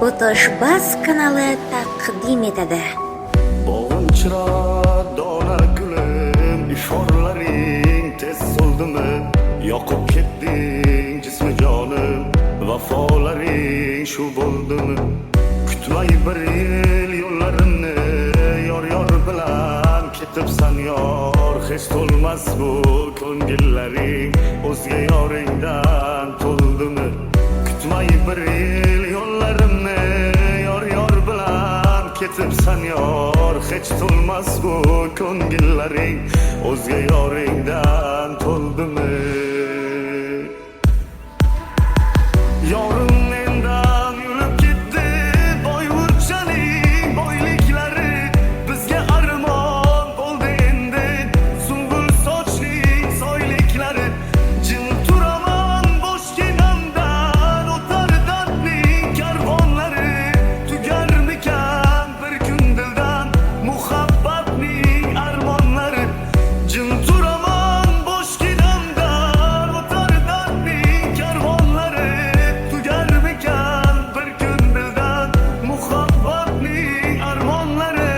O'toshbas kanali taqdim etadi. Bog'inchira dona gulim, ishorlaring tez so'ldimi? Yoqib ketding jismi jonim, vafolaring shu bo'ldimi? Kutmay bir yil yo'llarimni yor bilan ketibsan yor, hech to'lmas bu ko'ngillaring o'zga yoringdan to'ldimi? Kutmay bir yil yo'llarimni yor bilan ketibsan yor, hech to'lmas bu ko'ngillaring o'zga yoringdan to'ldimi? Yorim mendan yurib ketdi, boyvurchalik boyliklari bizga armon bo'ldi endi. Sumbul sochli soyliklari jim turaman bo'sh kenamdan, o'tar dardning karvonlari tugarmikan bir kun dildan muhabbatning armonlari. Jim turaman bo'sh kenamdan, o'tar dardning karvonlari tugarmikan bir kun dildan muhabbatning armonlari.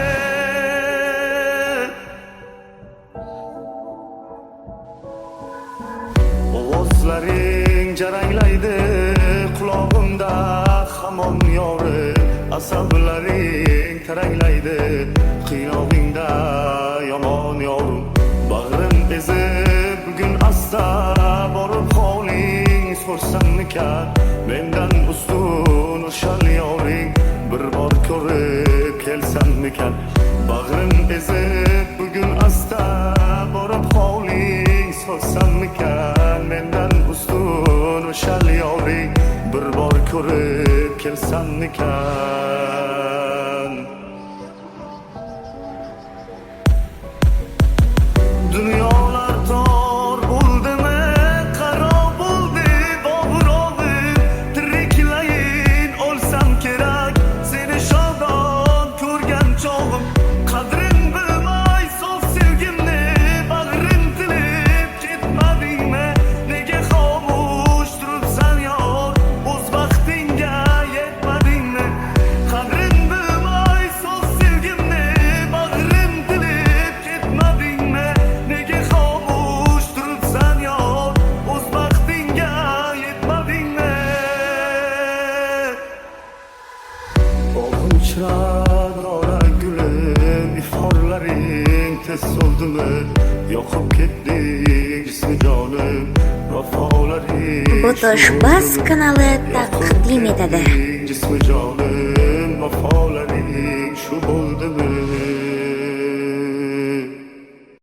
Ovozlaring jaranglaydi qulog'imda hamon yorim, asablaring taranglaydi qiynog'ingda yomon yorim. Bag'rim ezib bugun asta borib holing so'rsammikan, mendan ustun o'shal yoring bir bor ko'rib kelsammikan. Bag'rim ezib bugun asta borib holing so'rsammikan, mendan ustun o'shal yoring bir bor ko'rib kelsammikan. Dunyolar tor bo'ldimi, qaro bo'ldi bog'rog'im, tiriklayin o'lsam kerak seni shodon ko'rgan chog'im. Qadring bilmay sof sevgimni bag'ring tilib ketmadingmi? Nega xomush turibsan yor, o'z baxtingga yetmadingmi? Qadring bilmay sof sevgimni bag'ring tilib ketmadingmi? Nega xomush turibsan yor, o'z baxtingga yetmadingmi? Bog'inchira dona gulim, ifhorlaring tez so'ldimi? Yoqib ketding jismi jonim, vafolaring O'toshbas kanali taqdim etadi. jismi jonim, vafolaring shu